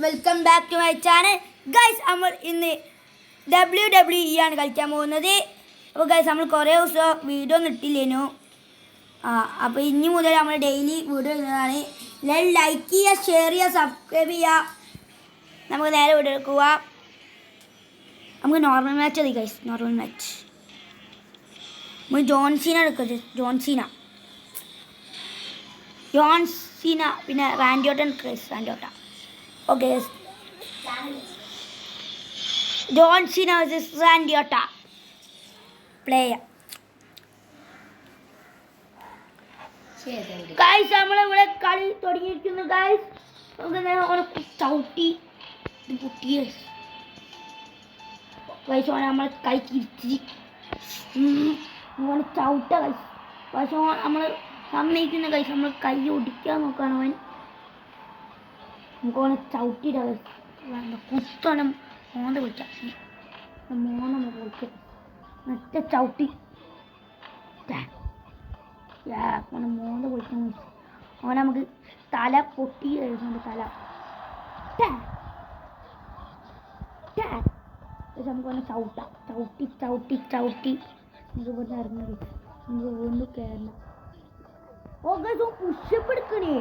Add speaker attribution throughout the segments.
Speaker 1: Welcome back to my channel guys. നമ്മൾ ഇന്ന് WWE ആണ് കളിക്കാൻ പോകുന്നത്. അപ്പോൾ ഗൈസ് നമ്മൾ കുറേ ദിവസം വീഡിയോ ഒന്നും ഇട്ടില്ലേനു. അപ്പോൾ ഇനി മുതൽ നമ്മൾ ഡെയിലി വീഡിയോ ഇടുന്നതാണ്. എല്ലാവരും ലൈക്ക് ചെയ്യുക, ഷെയർ ചെയ്യുക, സബ്സ്ക്രൈബ് ചെയ്യുക. നമുക്ക് നേരെ വീഡിയോ എടുക്കുക. നമുക്ക് നോർമൽ മാച്ച് മതി ഗൈസ്. നോർമൽ മാച്ച് നമുക്ക് ജോൺസീന എടുക്കുക. ജോൺസീന പിന്നെ റാൻഡിയോട്ടൻ ക്രൈസ് റാൻഡിയോട്ട. Okay, John Cena versus Randy Orton. Player. Guys, നമ്മൾ ഇവിടെ കളി തുടങ്ങിയിരിക്കുന്നു guys. നമുക്ക് ചവിട്ടി പൊട്ടിയ guys നമ്മൾ കൈ തിരിച്ച് ചവിട്ട guys. പക്ഷേ നമ്മൾ സമ്മതിക്കുന്ന guys നമ്മൾ കൈ ഒടിക്കാൻ നോക്കുകയാണ് അവൻ. നമുക്ക് ചവിട്ടിയിട കുത്തണം മോന്ത വിളിക്കാം. മോനെ വിളിക്കാം മറ്റേ ചവിട്ടി മോന്ത വിളിക്കാൻ അവനെ നമുക്ക് തല പൊട്ടി എഴുതുന്നുണ്ട്. തല നമുക്ക് അവനെ ചവിട്ടാം. ചവിട്ടി ചവിട്ടി ചവിട്ടി നമുക്ക് ഇവിടെ ഇറങ്ങി നമുക്ക് വീണ്ടും കയറണം. ഓക്കെ പുഷപ്പ് എടുക്കണേ.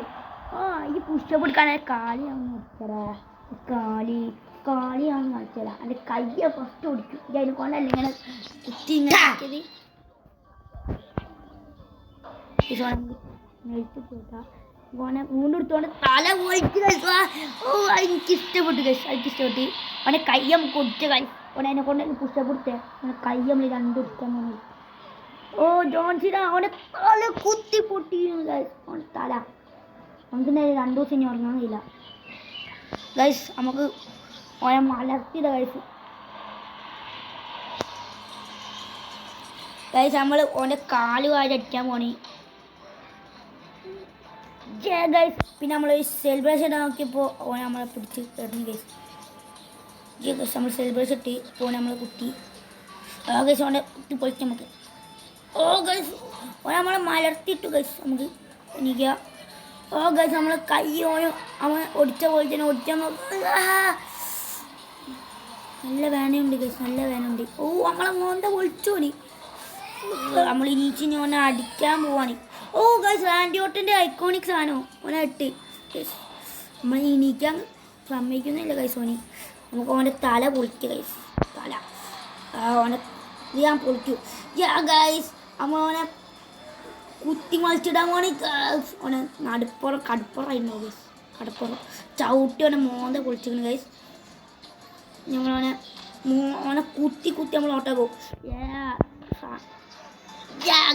Speaker 1: ഈ പുഷപ്പ് എടുക്കാൻ കാളിയാണെന്ന് കളിച്ചടാ. കാളിയാണെന്ന് കളിച്ചടാ. അതിൻ്റെ കയ്യ ഫസ്റ്റ് ഓടിക്കും. അതിനെ കൊണ്ടല്ല ഇങ്ങനെ കുത്തി ഇങ്ങനെ കേട്ടാ ഓനെ വീണ്ടും എടുത്തോണ്ട് തല പോയിട്ട് കഴിച്ചാ. എനിക്ക് ഇഷ്ടപ്പെട്ടു കഴിച്ചു. എനിക്ക് ഇഷ്ടപ്പെട്ടു. അവനെ കയ്യ നമുക്ക് ഒടിച്ച കഴിച്ചു. ഓനെ അതിനെ കൊണ്ട് പുഷപ്പ് എടുത്തേ. അവനെ കയ്യ നമ്മൾ രണ്ടും എടുക്കാൻ പോകുന്നു. ജോൺസിന അവനെ തല കുത്തി പൊട്ടിയിരുന്നു കഴിച്ചു. അവൻ തല നമുക്ക് 2 ദിവസം ഇനി ഉറങ്ങാനില്ല ഗൈസ്. നമുക്ക് ഓനെ മലർത്തിയുടെ ഗൈസ്. നമ്മൾ ഓൻ്റെ കാല് വാരി അടിക്കാൻ പോണി ഗൈസ്. പിന്നെ നമ്മൾ സെലിബ്രേഷൻ നോക്കിയപ്പോൾ ഓനെ നമ്മളെ പിടിച്ച് എറിഞ്ഞു ഗൈസ്. നമ്മൾ സെലിബ്രേഷൻ ഇട്ട് ഓനെ നമ്മളെ കുത്തി ഗൈസ്. ഓനെ കുത്തി പൊളിച്ച് നമുക്ക് ഗൈസ് ഓനെ നമ്മളെ മലർത്തിയിട്ടു ഗൈസ്. നമുക്ക് എണീക്കുക. ഗൈസ് നമ്മൾ കൈ ഓനും അവൻ ഒടിച്ച പോലെ തന്നെ ഒടിച്ചാൽ നല്ല വേനയുണ്ട് ഗൈസ്. നല്ല വേനുണ്ട്. നമ്മളെ മോന്ത പൊളിച്ചോണി. നമ്മൾ ഇനീച്ച് ഓനെ അടിക്കാൻ പോവാണ്. ഗൈസ് റാൻഡി ഓർട്ടൻ്റെ ഐക്കോണിക് സാധനം ഓനെ ഇട്ട് ഗൈസ്. നമ്മൾ ഇനീക്കാൻ സമ്മതിക്കുന്നില്ല ഗൈസ്. ഓന് നമുക്ക് ഓൻ്റെ തല പൊളിക്കുക ഗൈസ്. തല ഓനെ ഇത് ഞാൻ പൊളിച്ചു ഗൈസ്. നമ്മൾ ഓനെ കുത്തി മളിച്ചിടാൻ പോണി. ഓനെ കടുപ്പുറായിരുന്നു ഗൈസ്. കടുപ്പുറം ചവിട്ടി ഓനെ മോന്ത പൊളിച്ചിരിക്കുന്നു ഗൈസ്. നമ്മളോനെ ഓനെ കുത്തി നമ്മൾ ഓട്ടാക്കും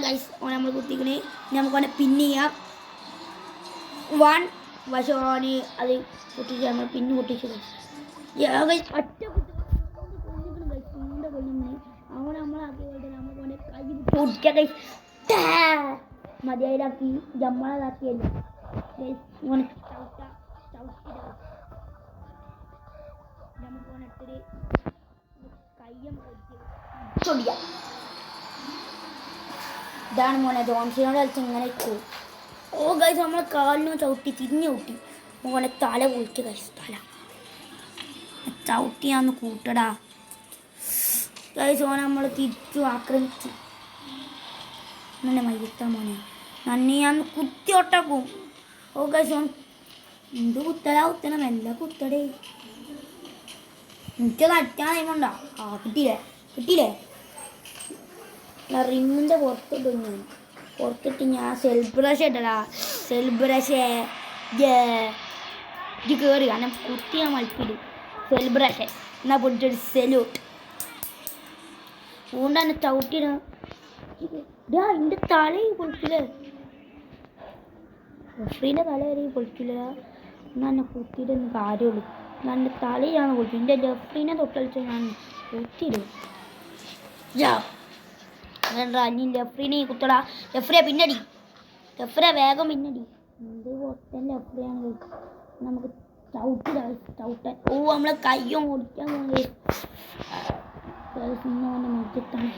Speaker 1: ഗൈസ്. ഓനെ നമ്മൾ കുത്തിക്കണേ. നമുക്ക് ഓനെ പിന്ന് ചെയ്യാം. 1 പക്ഷേ ഓന് അത് പൊട്ടിച്ച് നമ്മൾ പിന്നെ പൊട്ടിച്ചു ഗൈസ്. ഒറ്റ അവനെ നമ്മളാക്കി നമുക്ക് ഓനെ കൈ പൊട്ടിക്കാം ഗൈസ്. മതിയായിലാക്കി ജമ്മളാക്കിയല്ലേ ഓനെ ചവിട്ടാ ചവിട്ടിട. നമുക്ക് ഓനെടുത്തിട്ട് കയ്യം ചൊടിയ. ഇതാണ് മോനെ ജോൺസിനോട് കളിച്ച് ഇങ്ങനെ ഇട്ടു. ഗൈസ് നമ്മളെ കാലിനോ ചവിട്ടി തിരിഞ്ഞു കൂട്ടി. മോനെ തല പൊളിച്ച് ഗൈസ്. തല ചവിട്ടിയാന്ന് കൂട്ടടാ ഗൈസ്. ഓനെ നമ്മൾ തിരിച്ചു ആക്രമിച്ചു. നല്ല മയ്യത്താ മോനെ. നന്ദി ഞാൻ കുത്തി ഒട്ടാക്കും. ഗൈസ് എന്ത് കുത്തണം എല്ലാം കുത്തടേ. എനിക്കത് അടിക്കാൻ ടൈമുണ്ടോ? കിട്ടിയില്ലേ റിങ്ങിൻ്റെ പുറത്തിട്ടു. ഞാൻ പുറത്തിട്ട് ഞാൻ സെലിബ്രേഷൻ ഇട്ടടാ. സെലിബ്രേഷൻ ഇത് കയറി കാരണം കുത്തി ഞാൻ മൽപ്പിടും. സെലിബ്രേഷൻ എന്നാൽ പൊട്ടിട്ടൊരു സെല്യൂട്ട് അതുകൊണ്ടാണ് ചവിട്ടിയിടാം. എൻ്റെ തലയും പൊളിക്കില്ലേ. റഫീൻ്റെ തല വരെയും പൊളിക്കില്ല. എന്നാൽ എന്നെ കുത്തിയിട്ടൊന്നും കാര്യമുള്ളൂ. എന്നാൽ എൻ്റെ തലയാണ് പൊളിച്ചത്. എൻ്റെ ജഫ്രീനെ തൊട്ടടിച്ചാൽ ഞാൻ കുത്തിയിടും. ഇനി ജഫ്രീനെ കുത്തടാ. ജഫ്രിയെ പിന്നടി. ജഫ്രിയെ വേഗം പിന്നടി. എന്ത് പൊട്ടൻ ജഫ്രിയാണ്. നമുക്ക് ചവിട്ടാൻ നമ്മളെ കയ്യും ഓടിക്കാൻ പോകുന്നത്. ഇന്നോനെ മജ്ജത്താണ്.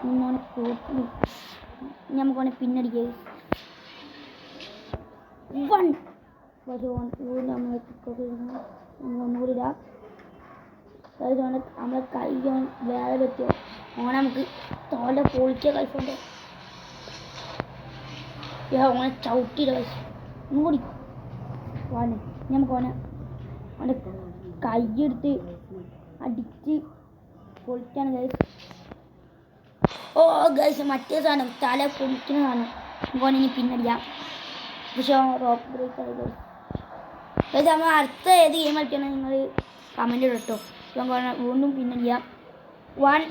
Speaker 1: ഇന്നോനെ കൂട്ടി നമുക്കോനെ പിന്നടിക്കുക. 1 പക്ഷേ വീണ്ടും നമ്മൾ ഒന്നുകൂടി ഇടാം. നമ്മളെ കൈ വേറെ പറ്റിയോ ഓനെ നമുക്ക് തോല പൊളിക്കുക കഴിച്ചുകൊണ്ട് ഓനെ ചവിട്ടിയിട കഴിച്ചു ഒന്നും കൂടി ഓനെ നമുക്ക് ഓൻ്റെ കൈയെടുത്ത് അടിച്ച് പൊളിക്കാണ് ഗൈസ്. ഓ ഗൈസ് മറ്റേ സാധനം തല പൊളിക്കുന്ന സാധനം നമുക്ക് ഇനി പിന്നടിക്കാം. പക്ഷേ റോക്ക് ബ്രേക്ക് ആയി ഗൈസ്. നമ്മൾ അടുത്ത ഏത് ഗെയിം കളിക്കണം നിങ്ങൾ കമൻ്റ് ഇടട്ടോ. വീണ്ടും പിന്നടിക്കാം. 1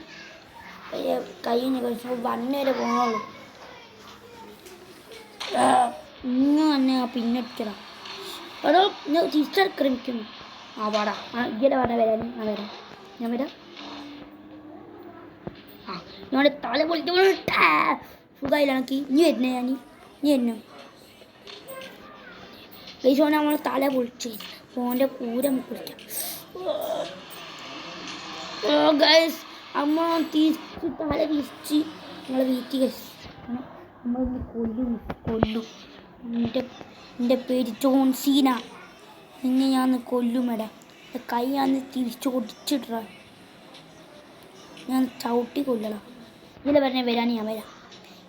Speaker 1: കഴിഞ്ഞ് കഴിച്ചു 1 വരെ പോകണുള്ളൂ. ഇന്ന് തന്നെ പിന്നടിക്കണം അതോ ഞാൻ തിരിച്ചെടുക്കുന്നു. ആ പാടാ ഇങ്ങനെ പറഞ്ഞ വരാൻ ഞാൻ വരാം. ആ ഞങ്ങളുടെ തല പൊളിച്ച് സുഖമായില്ലാക്കി ഇനി വരുന്നേ ഇനി വരുന്നു കഴിച്ചോ. നമ്മൾ തല പൊളിച്ച് ഓൻ്റെ പൂരം പൊളിക്കാം. ഗൈസ് അമ്മ തിരിച്ച് തല തിരിച്ച് നമ്മളെ വീട്ടി ഗൈസ് നമ്മളിന്ന് കൊല്ലും. എൻ്റെ പേര് ജോൺ സീന. നിന്നെ ഞാൻ കൊല്ലുമെടാ. കൈ ഞാൻ തിരിച്ച് കൊടിച്ചിട്ട ഞാൻ ചവിട്ടി കൊല്ലണം. ഇതിൽ പറഞ്ഞ വരാൻ ഞാൻ വരാം.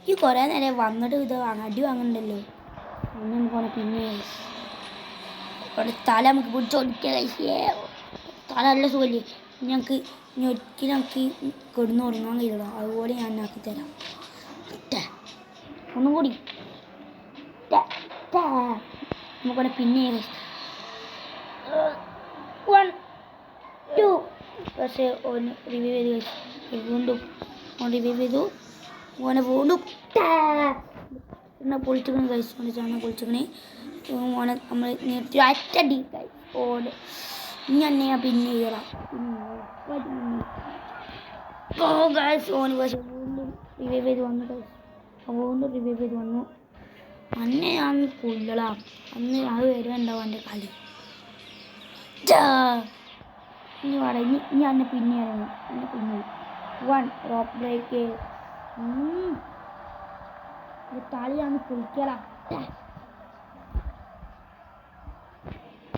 Speaker 1: ഈ കുറേ നേരം വന്നിട്ട് ഇത് അടി വാങ്ങണ്ടല്ലോ. പിന്നെ നമുക്ക് പിന്നെ തല നമുക്ക് പിടിച്ച് ഒടിക്കുക കഴിച്ചേ. തല നല്ല സുഖമല്ലേ. ഞങ്ങൾക്ക് ഇനി ഒരിക്കലും നമുക്ക് കിടന്ന് ഉറങ്ങാൻ കഴിയില്ല. അതുപോലെ ഞാൻ ആക്കി തരാം. ഒന്നും കൂടി നമുക്കവിടെ പിന്നെ 1 2 പക്ഷേ ഒന്ന് റിവൈവ് ചെയ്ത് കഴിച്ചു. വീണ്ടും റിവൈവ് ചെയ്തു. ഓനെ വീണ്ടും എന്നാ പൊളിച്ചിക്കണേ കഴിച്ചു. ഓനെ ചാണ പൊളിച്ചിക്കണേ. ഓനെ നമ്മൾ നിർത്തി അറ്റടി കഴിച്ചു. ഓടെ ഇനി തന്നെ ഞാൻ പിന്നെ കയറാം. ഓന് പക്ഷേ വീണ്ടും റിവൈവ് ചെയ്ത് വന്നു കഴിച്ചു. വീണ്ടും റിവൈവ് ചെയ്ത് വന്നു. അന്നെ ഞാൻ കൊല്ലളാം. അന്ന് അത് വരുന്നുണ്ടാവും എൻ്റെ കളി. ഇനി വേട ഇനി അന്നെ പിന്നെ ഇറങ്ങും. എന്നെ പിന്നെ 1 റോക്ക് ബ്രേക്ക് കളിയാണ് കുളിക്കലാം.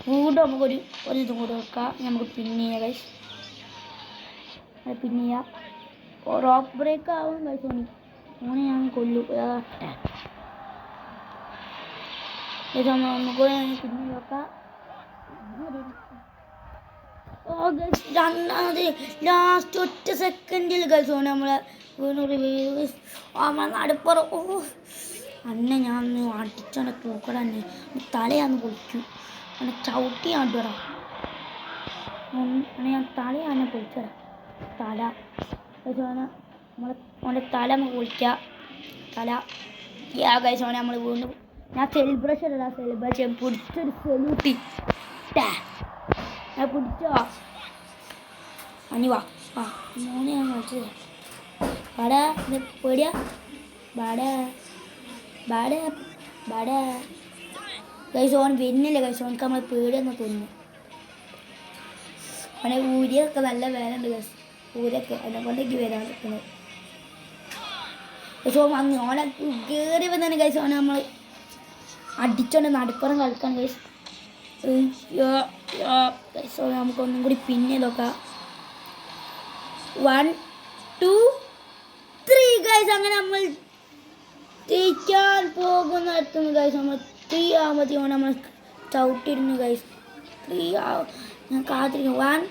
Speaker 1: വീണ്ടും നമുക്കൊരു ഇതും കൂടെ വെക്കാം. നമുക്ക് പിന്നെ ഗൈസ് അത് പിന്നെ ചെയ്യാം. റോക്ക് ബ്രേക്ക് ആവും ഗൈസ്. ഓനെ ഞാൻ കൊല്ലും. നമുക്ക് പിന്നെ നോക്കാം. രണ്ടാമത് ലാസ്റ്റ് 1 സെക്കൻഡിൽ കഴിച്ചു നമ്മളെ വീണ്ടും റിവൈവ് നമ്മളെ നടുപ്പുറം. അന്നെ ഞാൻ അടിച്ചോണ്ട് തൂക്കട തന്നെ തലയാന്ന് പൊളിക്കും. അങ്ങനെ ചവിട്ടി ആട്ടുകടാ. അങ്ങനെ ഞാൻ തലയാന്നെ പൊളിച്ചടാ. തല നമ്മളെ ഓൻ്റെ തല നമുക്ക് പൊളിക്കാം. തല കഴിച്ചോനെ നമ്മൾ വീണ്ടും ഞാൻ സെലിബ്രേഷൻ ഇടാ. സെലിബ്രേഷൻ പിടിച്ചൊരു സെലൂട്ടി ഞാൻ പിടിച്ചോ. അനി വാ മോനെ ഞാൻ കളിച്ചത് ബാടാ പേടിയാ ബാടാ കഴിച്ച് ഓൻ വരുന്നില്ല. കഴിച്ച് ഓനക്ക് നമ്മൾ പേടിയെന്ന് തോന്നുന്നു. അവനെ ഊരിയൊക്കെ നല്ല വേദന ഉണ്ട്. കഴിച്ച് ഊരൊക്കെ അതിനെ കൊണ്ടേക്ക് വരാൻ നിൽക്കുന്നത്. കഴിച്ച് ഓൻ വന്ന് ഓനെ കയറി വന്നതിന് കഴിച്ച് ഓനെ നമ്മൾ അടിച്ചോണ്ട് നടുപ്പുറം കളിക്കാൻ കഴിച്ച്. കഴിച്ച് നമുക്കൊന്നും കൂടി പിന്നെ നോക്കാം. 1 2 3 ഗൈസ്. അങ്ങനെ നമ്മൾ ജയിക്കാൻ പോകുന്നിടത്തുനിന്ന് ഗൈസ് നമ്മൾ 3 ആകുമ്പോഴത്തേക്കും നമ്മൾ ചവിട്ടിരുന്നു ഗൈസ്. 3 ഞാൻ കാത്തിരിക്കും. 1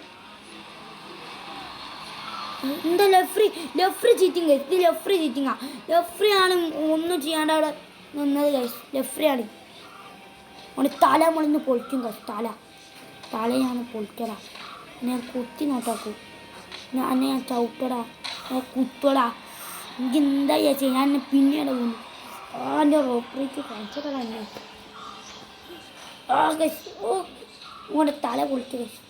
Speaker 1: എന്താ ലെഫ്രി ചീറ്റിങ് ഗൈസ്. ഇത് ലെഫ്രി ചീറ്റിങ്ങാ. ലെഫ്രി ആണ് ഒന്നും ചെയ്യാണ്ട് അവിടെ നിന്നത് ഗൈസ്. ലെഫ്രി ആണ്. അവൻ്റെ തല നമ്മളിന്ന് പൊളിക്കും ഗൈസ്. തല ഞാൻ പൊളിക്കടാ. ഞാൻ കുത്തി നോട്ടാക്കും. അന്നെ ഞാൻ ചവിട്ടടാ. കുത്തടാ. എനിക്ക് എന്താ ചെയ്യാൻ ഞാൻ പിന്നീട് പോകുന്നു. എൻ്റെ റോപ്പറേറ്റ് കഴിച്ചടാ എന്നെ. ഓൻ്റെ തല പൊളിച്ച് കഴിച്ചു.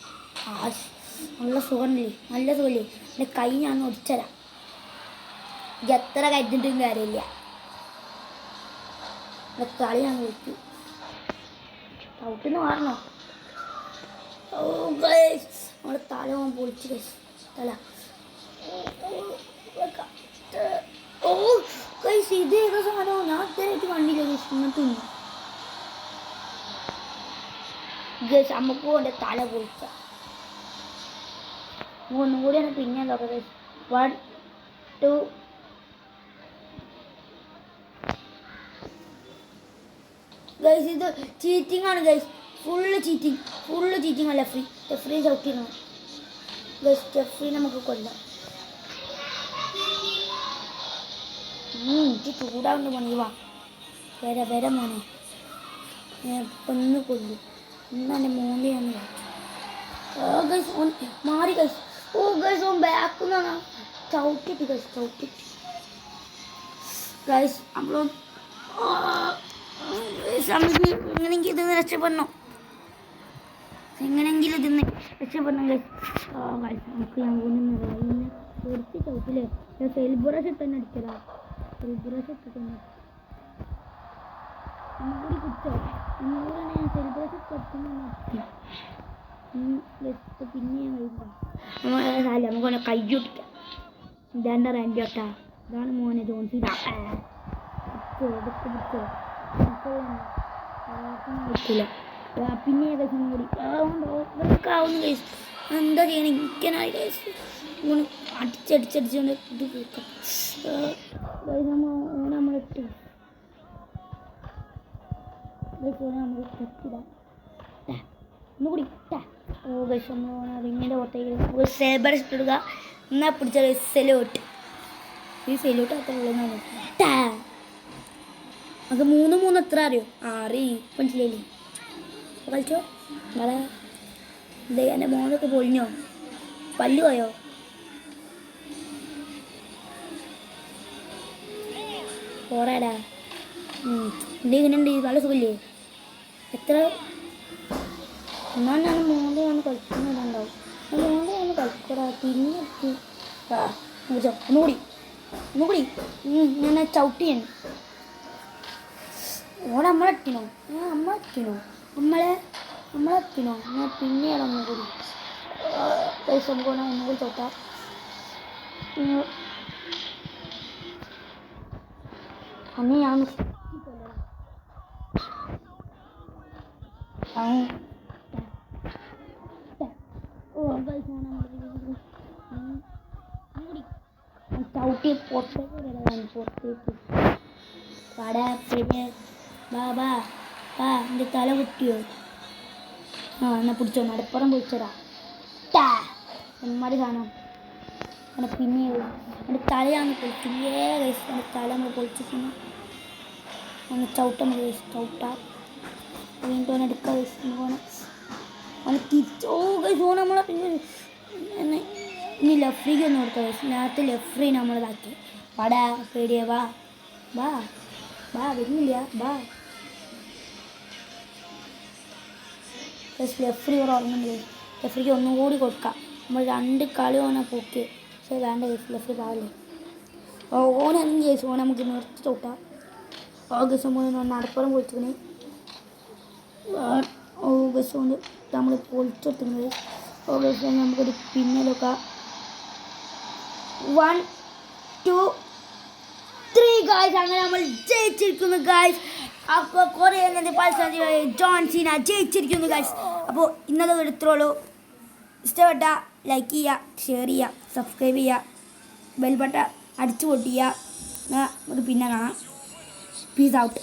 Speaker 1: നല്ല സുഖമല്ലേ. നല്ല സുഖമല്ലേ. എൻ്റെ കൈ ഞാൻ ഒടിച്ചരാ. എത്ര കഴിഞ്ഞിട്ടും കാര്യമില്ല. എൻ്റെ തല ഞാൻ പൊളിച്ചു. ചവിട്ടിന്ന് മാറണോ? നമ്മുടെ തല പൊളിച്ച് കഴിച്ചു. തല ഇത് ഏതോ സാധനമോ ഞാൻ ഇതുവരെയായിട്ട് കണ്ടില്ല. ഇങ്ങനത്തെ ഗൈസ് നമുക്ക് കൊണ്ട് തല പൊളിച്ച ഒന്നും കൂടിയാണ് പിന്നെ നോക്കാം ഗൈസ് 1 2 ഗൈസ് ഇത് ചീറ്റിംഗ് ആണ് ഗൈസ് ഫുള്ള് ചീറ്റിംഗ് അല്ല ലെഫ്രി ചവിട്ടിയിരുന്നു ഗൈസ് ലെഫ്രി നമുക്ക് കൊല്ലാം എനിക്ക് ചൂടാവുന്ന പണി വാ വര മോനെ ഒന്ന് കൊല്ലു ഇന്നെ മോനെ ഗൈസ് മാറി ഗൈസ് ഓ ഗൈസ് ഓൻ ബാക്കുന്നാണ് ചവിട്ടിട്ട് ഗൈസ് നമ്മളോ നമുക്ക് എങ്ങനെയെങ്കിലും ഇതിന്ന് രക്ഷപ്പെടണം ഗൈസ് നമുക്ക് ഞാൻ പോകുന്നില്ല വെറുതെ ചവിട്ടില്ലേ ഞാൻ സെൽബ്രഷ് ഇട്ടെന്നെ അടിച്ചതാ സെൽബ്രഷ് ഇട്ടിട്ടെന്നെ ഒന്നുകൂടി കുറ്റോ ഒന്നുകൂടെ ഞാൻ സെൽബ്രഷ് കത്തുന്ന പിന്നെ ഞാൻ കഴിക്കാം നമുക്ക് കയ്യൊട്ടിക്കാം ഇതാണ്ട് റാൻഡിയോട്ടാ ഇതാണ് മോനെ ജോൺസി പറ്റില്ല പിന്നെ ഏകദേശം കൂടി ആവുന്നു കേസ് എന്താ ചെയ്യണം എനിക്കനായി കേസ് അടിച്ചടിച്ചടിച്ചുകൊണ്ട് ഇത് കേൾക്കാം നമ്മളിട്ട് നമ്മൾ തെറ്റില്ല ഒന്നുകൂടി ഓ ഗൈസ് റിങ്ങിൻ്റെ പുറത്തേക്ക് സെൽബ്രഷ് ഇട്ടിടുക എന്നാൽ പിടിച്ച സെലൂട്ട് ഈ സെലൂട്ട് അത്ര ഉള്ളതെന്നാണ് നമുക്ക് 3 എത്ര അറിയോ 6 മനസ്സിലായില്ലേ കളിച്ചോ നിങ്ങളെ എന്തേ എൻ്റെ മോനൊക്കെ പൊളിഞ്ഞോ പല്ലു പോയോ പോരാടാ ഇങ്ങനെയുണ്ട് നല്ല സുഖമില്ലേ എത്ര എന്നാൽ ഞാൻ മോൻ്റെ വന്ന് കളിക്കുന്നുണ്ടാവും മോൻ്റെ വന്ന് കളിക്കടാ തിരിഞ്ഞെത്തി ഒന്നുകൂടി ഞാൻ ചവിട്ടിയാണ് ഓടെ നമ്മളെത്തിനോ നമ്മളെത്തിനോ ഞാൻ പിന്നെയാണ് ഒന്നുകൂടി പൈസ നമുക്ക് ഒന്നുകൂടി തൊട്ടാം അന്ന് ഞാൻ ചവിട്ടി പുറത്തേക്ക് പടാ പിന്നെ ബാ എൻ്റെ തല കുത്തിയോ എന്നാൽ പിടിച്ചോ നടപ്പുറം പൊളിച്ചടാ എന്മാരി സാധനം അങ്ങനെ പിന്നെ എൻ്റെ തലയാണ് പൊളിക്കുന്നേ കഴിച്ച് എൻ്റെ തല നമ്മൾ പൊളിച്ചിരിക്കുന്നു ഒന്ന് ചവിട്ടാൻ ചവിട്ടാം വീണ്ടും അവനെ എടുക്കാൻ കഴിച്ചു അവനെ തിരിച്ച് കഴിച്ചു നമ്മളെ പിന്നെ ഇനി ലെഫ്രിക്ക് ഒന്ന് കൊടുക്കാം കഴിച്ചു നേരത്തെ ലെഫ്രി നമ്മളിതാക്കി പടാ പേടിയാ ബാ വരുന്നില്ല ബാ ലെഫ്രി ഇവിടെ ഉറങ്ങുന്നത് ലെഫ്രിക്ക് ഒന്നും കൂടി കൊടുക്കാം നമ്മൾ 2 കളി ഓനെ പൊക്കി പക്ഷേ വേണ്ട ലെഫ്രി പാവില്ലേ ഓനെന്ത് ചെയ്തു ഓനെ നമുക്ക് നിർത്തി തൊട്ടാം ഓഗസ്റ്റ് നടപ്പുറം പൊളിച്ചിരിക്കണേ ഓഗസ്റ്റ് കൊണ്ട് നമ്മൾ പൊളിച്ചെടുക്കുന്നത് ഓഗസ്റ്റ് നമുക്കൊരു പിന്നലൊക്കെ 1 2 3 ഗായ്സ് അങ്ങനെ നമ്മൾ ജയിച്ചിരിക്കുന്നു ഗായ്സ് അപ്പോൾ കുറേ ജോൺ സീന ജയിച്ചിരിക്കുന്നു ഗായ്സ് അപ്പോൾ ഇന്നത്തെ എടുത്തോളൂ ഇഷ്ടപ്പെട്ട ലൈക്ക് ചെയ്യുക ഷെയർ ചെയ്യുക സബ്സ്ക്രൈബ് ചെയ്യുക ബെൽ ബട്ടൺ അടിച്ചു പൊട്ടിക്കുക നമുക്ക് പിന്നെ കാണാം പീസ് ഔട്ട്